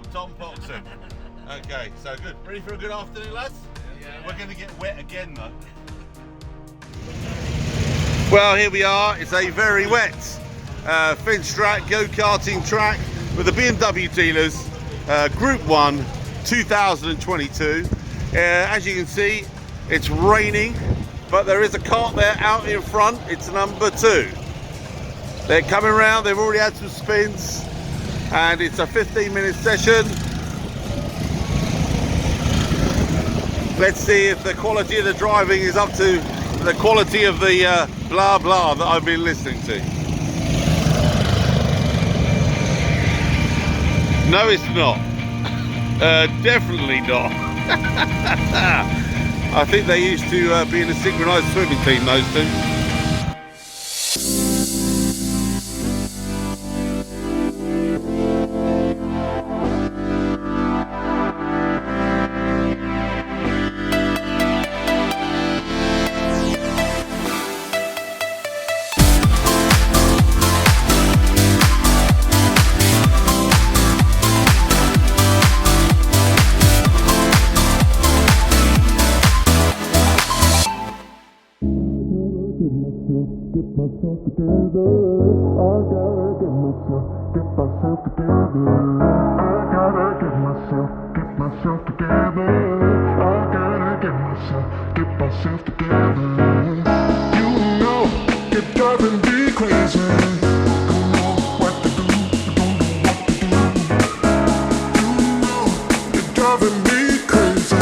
Wow, Tom Poxon. Okay, so good. Ready for a good afternoon, lads? Yeah. We're going to get wet again, though. Well, here we are. It's a very wet fence track, go-karting track with the BMW dealers, Group 1, 2022. As you can see, it's raining, but there is a cart there out in front. It's number 2. They're coming around. They've already had some spins, and it's a 15-minute session. Let's see if the quality of the driving is up to the quality of the blah blah that I've been listening to. No, it's not. Definitely not. I think they used to be in a synchronised swimming team, those two. Get myself together. I gotta get myself together. I gotta get myself together. I gotta get myself together. You know, you're driving me crazy. Don't know what to do. Don't know what to do. You know, you're driving me crazy.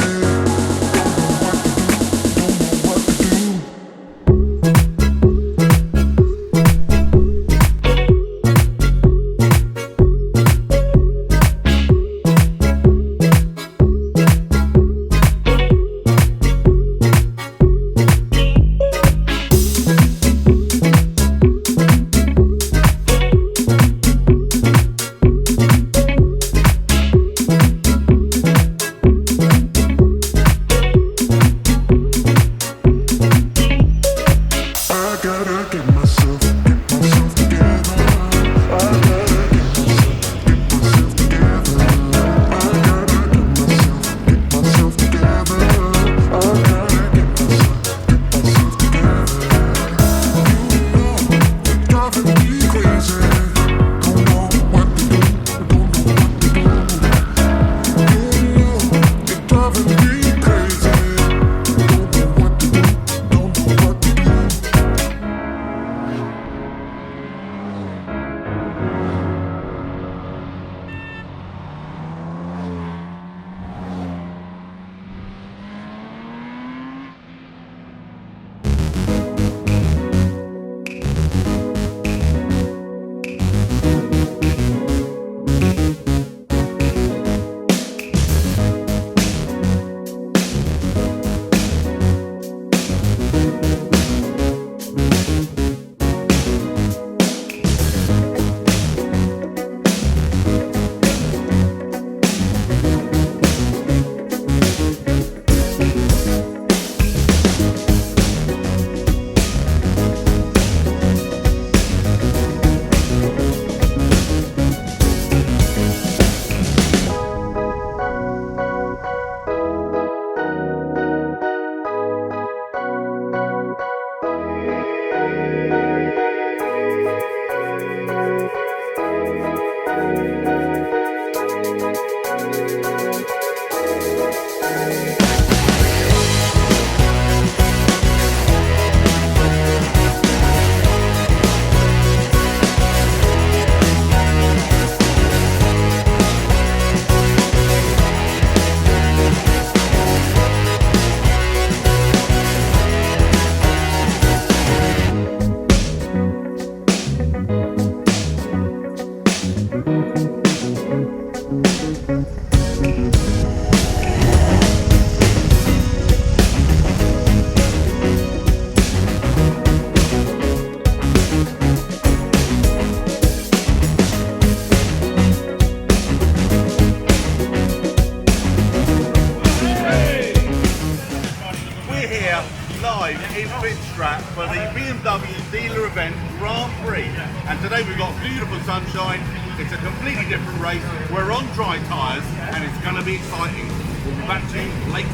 For the BMW dealer event Grand Prix, and today we've got beautiful sunshine, It's a completely different race. We're on dry tyres and it's going to be exciting. We'll be back to you later.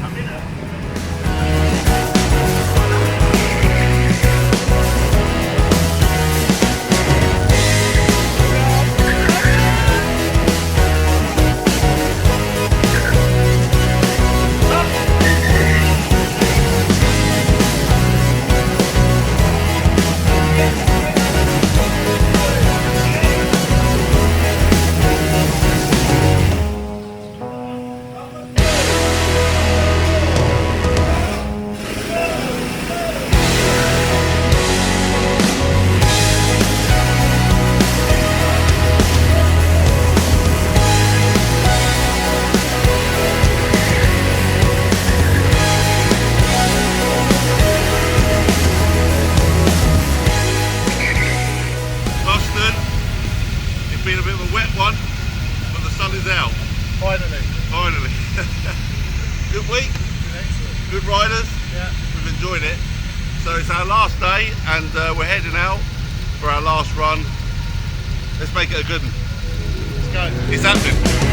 Been a bit of a wet one, but the sun is out. Finally. Finally. Good week. Excellent. Good riders. Yeah. We've enjoyed it. So it's our last day and we're heading out for our last run. Let's make it a good one. Let's go. It's happening.